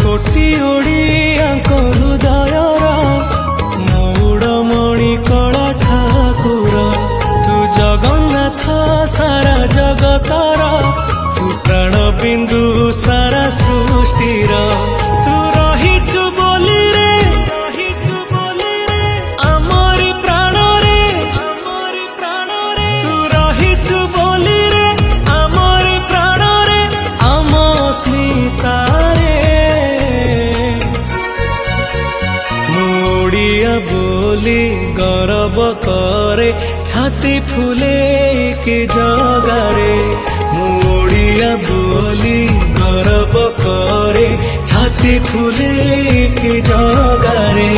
कोटि ओडियाଙ୍କ हृदयर मौड़मणि कला ठाकुर तू जगन्नाथ सारा जगतर तू प्राण बिंदु सारा सृष्टिर तू रहिचु बोली रे आमरी प्राण रे तू रहिचु बोली रे आमरी प्राण रे आम स्मिता बोली गौरव करे छाती फूले के जगारे मोड़िया बोली गौरव करे छाती फूले के जगारे।